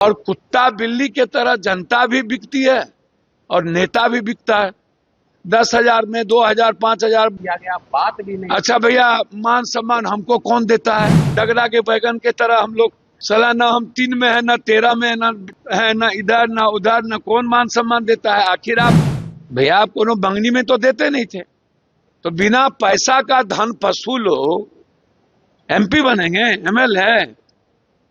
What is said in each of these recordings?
और कुत्ता बिल्ली के तरह जनता भी बिकती है और नेता भी बिकता है। 10,000 में 2,000 5,000 किया गया, बात भी नहीं। अच्छा भैया, मान सम्मान हमको कौन देता है? डगरा के बैगन के तरह हम लोग सला, ना हम 3 में है, ना 13 में है, ना इधर ना उधर, ना कौन मान सम्मान देता है? आखिर आप भैया, आप कोनो बंगनी में तो देते नहीं थे, तो बिना पैसा का धन पशु लोग MP बनेंगे? MLA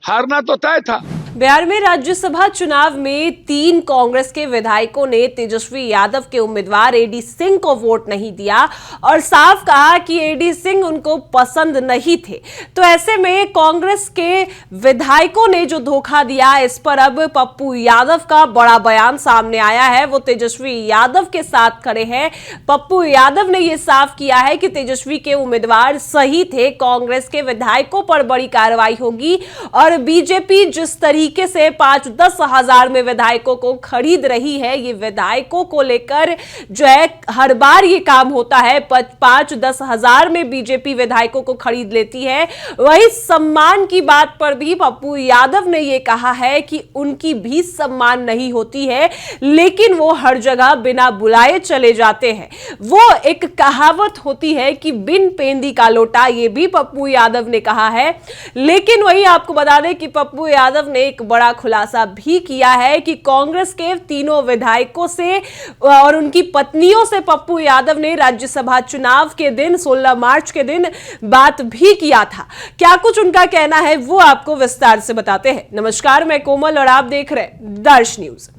हारना तो तय था। बिहार में राज्यसभा चुनाव में 3 कांग्रेस के विधायकों ने तेजस्वी यादव के उम्मीदवार AD सिंह को वोट नहीं दिया और साफ कहा कि AD सिंह उनको पसंद नहीं थे। तो ऐसे में कांग्रेस के विधायकों ने जो धोखा दिया, इस पर अब पप्पू यादव का बड़ा बयान सामने आया है। वो तेजस्वी यादव के साथ खड़े हैं। पप्पू यादव ने यह साफ किया है कि तेजस्वी के उम्मीदवार सही थे, कांग्रेस के विधायकों पर बड़ी कार्रवाई होगी और बीजेपी जिस तरीके से 5-10 हजार में विधायकों को खरीद रही है, ये विधायकों को लेकर जो है हर बार ये काम होता है, 5-10 हजार में बीजेपी विधायकों को खरीद लेती है। वही सम्मान की बात पर भी पप्पू यादव ने ये कहा है कि उनकी भी सम्मान नहीं होती है, लेकिन वो हर जगह बिना बुलाए चले जाते हैं। वो एक कहावत होती है कि बिन पेंदी का लोटा, ये भी पप्पू यादव ने कहा है। लेकिन वही आपको बता दें कि पप्पू यादव ने एक बड़ा खुलासा भी किया है कि कांग्रेस के तीनों विधायकों से और उनकी पत्नियों से पप्पू यादव ने राज्यसभा चुनाव के दिन 16 मार्च के दिन बात भी किया था। क्या कुछ उनका कहना है वो आपको विस्तार से बताते हैं। नमस्कार, मैं कोमल और आप देख रहे हैं दर्श न्यूज।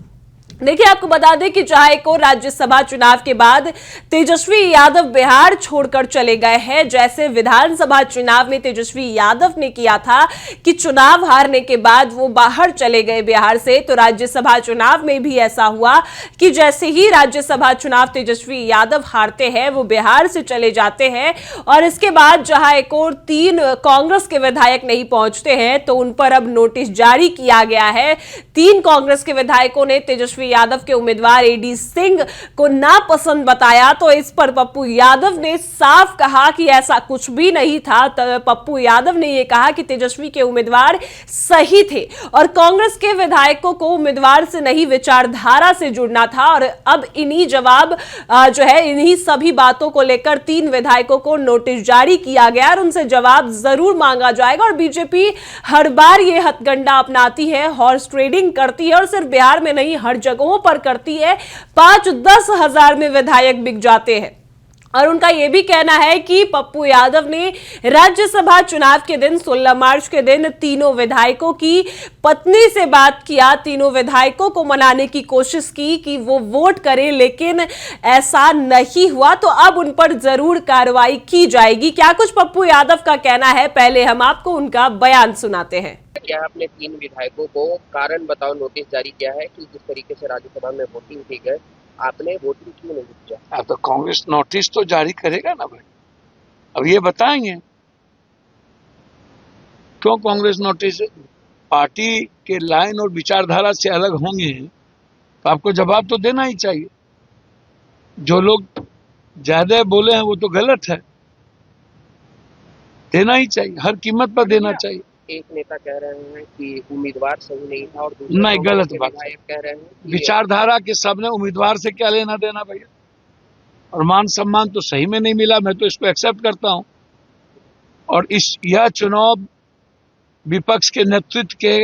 देखिए, आपको बता दें कि चाहे को राज्यसभा चुनाव के बाद तेजस्वी यादव बिहार छोड़कर चले गए हैं। जैसे विधानसभा चुनाव में तेजस्वी यादव ने किया था कि चुनाव हारने के बाद वो बाहर चले गए बिहार से, तो राज्यसभा चुनाव में भी ऐसा हुआ कि जैसे ही राज्यसभा चुनाव तेजस्वी यादव हारते हैं, वो बिहार से चले जाते हैं और इसके बाद जहां एक और 3 कांग्रेस के विधायक नहीं पहुंचते हैं, तो उन पर अब नोटिस जारी किया गया है। 3 कांग्रेस के विधायकों ने तेजस्वी यादव के उम्मीदवार AD सिंह को नापसंद बताया, तो इस पर पप्पू यादव ने साफ कहा कि ऐसा कुछ भी नहीं था। पप्पू यादव ने यह कहा कि तेजस्वी के उम्मीदवार सही थे और कांग्रेस के विधायकों को उम्मीदवार से नहीं विचारधारा से जुड़ना था। और अब इन्हीं जवाब जो है, इन्हीं सभी बातों को लेकर 3 विधायकों को नोटिस जारी किया गया और उनसे जवाब जरूर मांगा जाएगा। और बीजेपी हर बार यह हथकंडा अपनाती है, हॉर्स ट्रेडिंग करती है और सिर्फ बिहार में नहीं, हर जगहों पर करती है। 5-10 हजार में विधायक बिक जाते हैं। और उनका यह भी कहना है कि पप्पू यादव ने राज्यसभा चुनाव के दिन 16 मार्च के दिन तीनों विधायकों की पत्नी से बात किया, तीनों विधायकों को मनाने की कोशिश की कि वो वोट करें, लेकिन ऐसा नहीं हुआ। तो अब उन पर जरूर कार्रवाई की जाएगी। क्या कुछ पप्पू यादव का कहना है, पहले हम आपको उनका बयान सुनाते हैं। क्या आपने 3 विधायकों को कारण बताओ नोटिस जारी किया है कि जिस तरीके से राज्यसभा में वोटिंग की गई, आपने वोटिंग क्यों नहीं किया? तो कांग्रेस नोटिस तो जारी करेगा ना भाई, अब ये बताएंगे क्यों कांग्रेस नोटिस। पार्टी के लाइन और विचारधारा से अलग होंगे तो आपको जवाब तो देना ही चाहिए। जो लोग ज्यादा बोले हैं वो तो गलत है, देना ही चाहिए, हर कीमत पर देना चाहिए। एक नेता कह रहे हैं कि उम्मीदवार सही नहीं था और दूसरे नहीं, गलत बात। कह रहे हैं विचारधारा के सबने उम्मीदवार से क्या लेना देना भैया, और मान सम्मान तो सही में नहीं मिला, मैं तो इसको एक्सेप्ट करता हूं। और यह चुनाव विपक्ष के नेतृत्व के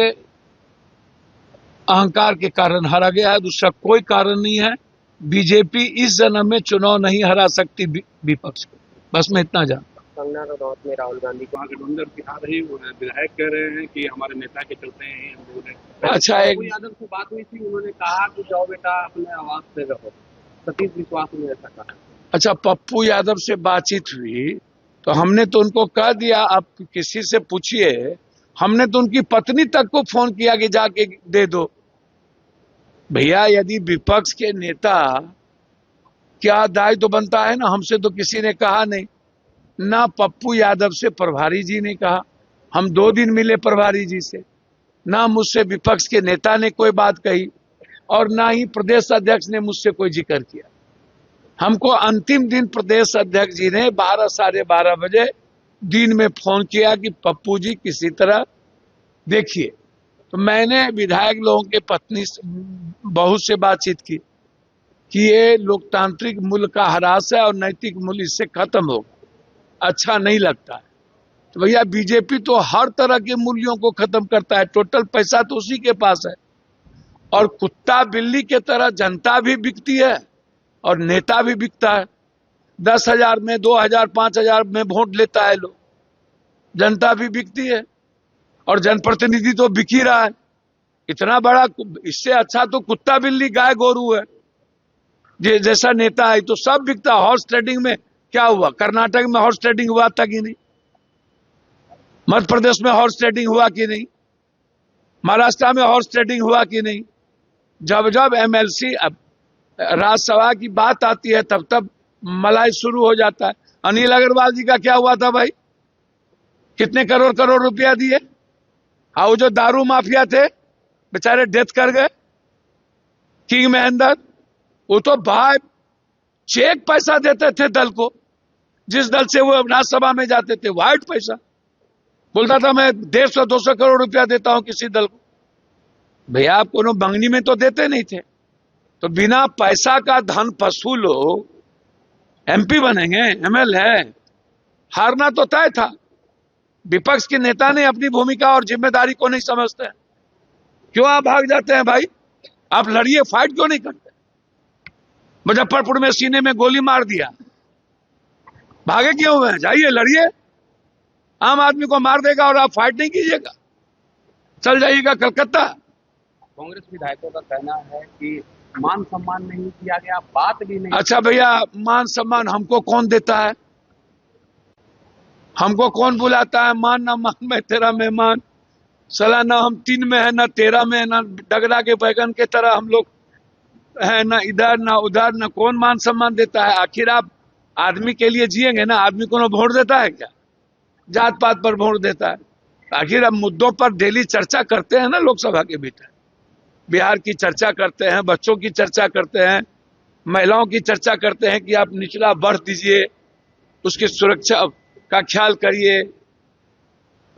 अहंकार के कारण हारा गया है, दूसरा कोई कारण नहीं है। बीजेपी इस जन्म में चुनाव नहीं हरा सकती विपक्ष को, बस मैं इतना जानता। कंगना रनौत में राहुल गांधी को गठबंधन बिहार रही, विधायक कह रहे हैं कि हमारे नेता के चलते हैं हम लोगों ने। अच्छा, एक यादव से बात हुई थी, उन्होंने कहा कि जाओ बेटा अपने आवाज से रहो, सतीश विश्वास ने ऐसा कहा। अच्छा, पप्पू यादव से बातचीत हुई तो हमने तो उनको कह दिया, आप किसी से पूछिए, हमने तो उनकी पत्नी तक को फोन किया कि जाके दे दो। भैया, यदि विपक्ष के नेता, क्या दायित्व तो बनता है ना, हमसे तो किसी ने कहा नहीं, ना पप्पू यादव से प्रभारी जी ने कहा, हम 2 दिन मिले प्रभारी जी से, ना मुझसे विपक्ष के नेता ने कोई बात कही और ना ही प्रदेश अध्यक्ष ने मुझसे कोई जिक्र किया। हमको अंतिम दिन प्रदेश अध्यक्ष जी ने 12 साढ़े 12 बजे दिन में फोन किया कि पप्पू जी किसी तरह देखिए, तो तो मैंने विधायक लोगों के पत्नी बहू से बातचीत की कि ये लोकतांत्रिक मूल्य का ह्रास है और नैतिक मूल्य इससे खत्म होगा, अच्छा नहीं लगता है। तो भैया बीजेपी तो हर तरह के मूल्यों को खत्म करता है, टोटल पैसा तो उसी के पास है। और कुत्ता बिल्ली के तरह जनता भी बिकती है और नेता भी बिकता है। 10,000 में 2,000 5,000 में वोट लेता है लोग, जनता भी बिकती है और जनप्रतिनिधि तो बिक ही रहा है। इतना बड़ा, इससे अच्छा तो कुत्ता बिल्ली गाय गोरू है। जैसा नेता है तो सब बिकता। हॉर्स ट्रेडिंग में क्या हुआ? कर्नाटक में हॉर्स ट्रेडिंग हुआ था कि नहीं? मध्य प्रदेश में हॉर्स ट्रेडिंग हुआ कि नहीं? महाराष्ट्र में हॉर्स ट्रेडिंग हुआ कि नहीं? जब जब एमएलसी राज्यसभा की बात आती है तब तब मलाई शुरू हो जाता है। अनिल अग्रवाल जी का क्या हुआ था भाई? कितने करोड़ करोड़ रुपया दिए? और वो जो दारू माफिया थे बेचारे डेथ कर गए। किंग महेंद्र, वो तो भाई चेक पैसा देते थे दल को, जिस दल से वो राज्यसभा में जाते थे, वाइट पैसा। बोलता था मैं 150-200 करोड़ रुपया देता हूं किसी दल को। भैया आप कोनो मंगनी में तो देते नहीं थे। तो बिना पैसा का धन पशु लोग एमपी बनेंगे, एमएलए? हारना तो तय था। विपक्ष के नेता ने अपनी भूमिका और जिम्मेदारी को नहीं समझते हैं। क्यों आप भाग जाते हैं भाई? आप लड़िए, फाइट क्यों नहीं करते? मुजफ्फरपुर में सीने में गोली मार दिया, भागे क्यों हुए? जाइए लड़िए। आम आदमी को मार देगा और आप फाइट नहीं कीजिएगा, चल जाइएगा कलकत्ता। कांग्रेस विधायकों का कहना है कि मान सम्मान नहीं किया गया, बात भी नहीं। अच्छा भैया, मान सम्मान हमको कौन देता है? हमको कौन बुलाता है? मान ना मान, मैं तेरा मेहमान। सला ना हम 3 में है ना 13 में है, ना डगरा के बैगन के तरह हम लोग है, ना इधर ना उधर। ना कौन मान सम्मान देता है? आखिर आप आदमी के लिए जिएंगे ना। आदमी को वोट देता है क्या? जात पात पर वोट देता है? आखिर अब मुद्दों पर डेली चर्चा करते हैं ना लोकसभा के भीतर। बिहार की चर्चा करते हैं, बच्चों की चर्चा करते हैं, महिलाओं की चर्चा करते हैं कि आप निचला वर्ग दीजिए, उसकी सुरक्षा का ख्याल करिए।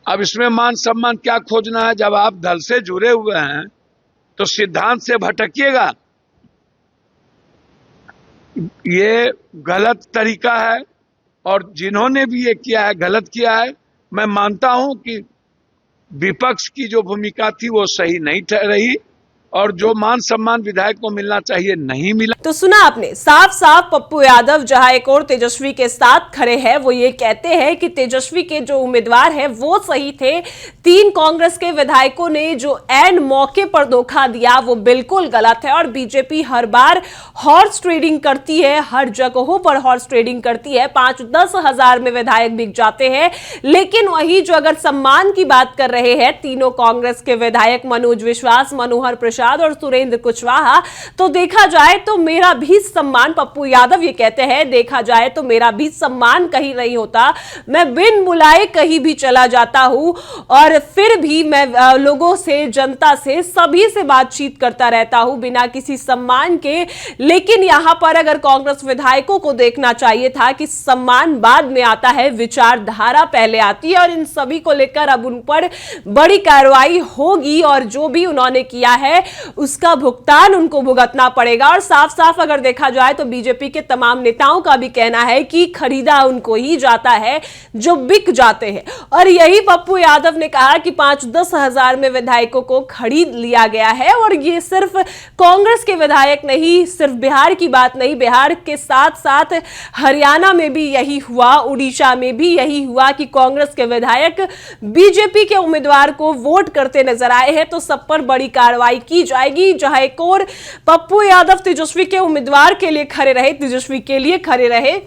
अब इसमें मान सम्मान क्या खोजना है? जब आप दल से जुड़े हुए हैं तो सिद्धांत से भटकिएगा। ये गलत तरीका है और जिन्होंने भी ये किया है गलत किया है। मैं मानता हूं कि विपक्ष की जो भूमिका थी वो सही नहीं रही और जो मान सम्मान विधायक को मिलना चाहिए नहीं मिला। तो सुना आपने, साफ साफ पप्पू यादव जहां एक और तेजस्वी के साथ खड़े हैं, वो ये कहते हैं कि तेजस्वी के जो उम्मीदवार हैं वो सही थे। 3 कांग्रेस के विधायकों ने जो ऐन मौके पर धोखा दिया वो बिल्कुल गलत है। और बीजेपी हर बार हॉर्स ट्रेडिंग करती है, हर जगहों पर हॉर्स ट्रेडिंग करती है। 5-10 हजार में विधायक बिक जाते हैं। लेकिन वही जो अगर सम्मान की बात कर रहे हैं तीनों कांग्रेस के विधायक मनोज विश्वास, मनोहर प्रसाद और सुरेंद्र कुशवाहा, तो देखा जाए तो मेरा भी सम्मान, पप्पू यादव ये कहते हैं, देखा जाए तो मेरा भी सम्मान कहीं नहीं होता। मैं बिन बुलाए कहीं भी चला जाता हूं और फिर भी मैं लोगों से, जनता से, सभी से बातचीत करता रहता हूं बिना किसी सम्मान के। लेकिन यहां पर अगर कांग्रेस विधायकों को देखना चाहिए था कि सम्मान बाद में आता है, विचारधारा पहले आती है। और इन सभी को लेकर अब उन पर बड़ी कार्रवाई होगी और जो भी उन्होंने किया है उसका भुगतान उनको भुगतना पड़ेगा। और साफ साफ अगर देखा जाए तो बीजेपी के तमाम नेताओं का भी कहना है कि खरीदा उनको ही जाता है जो बिक जाते हैं। और यही पप्पू यादव ने कहा कि 5-10 हजार में विधायकों को खरीद लिया गया है। और ये सिर्फ कांग्रेस के विधायक नहीं, सिर्फ बिहार की बात नहीं, बिहार के साथ साथ हरियाणा में भी यही हुआ, उड़ीसा में भी यही हुआ कि कांग्रेस के विधायक बीजेपी के उम्मीदवार को वोट करते नजर आए हैं। तो सब पर बड़ी कार्रवाई की जाएगी। जहां एक और पप्पू यादव तेजस्वी के उम्मीदवार के लिए खड़े रहे, तेजस्वी के लिए खड़े रहे,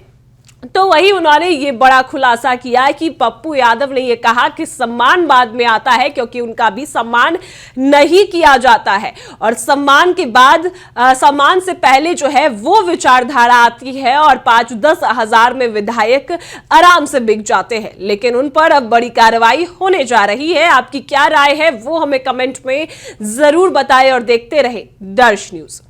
तो वही उन्होंने ये बड़ा खुलासा किया कि पप्पू यादव ने ये कहा कि सम्मान बाद में आता है क्योंकि उनका भी सम्मान नहीं किया जाता है। और सम्मान के बाद, सम्मान से पहले जो है वो विचारधारा आती है और 5-10 हजार में विधायक आराम से बिक जाते हैं। लेकिन उन पर अब बड़ी कार्रवाई होने जा रही है। आपकी क्या राय है वो हमें कमेंट में जरूर बताएं और देखते रहे दर्श न्यूज।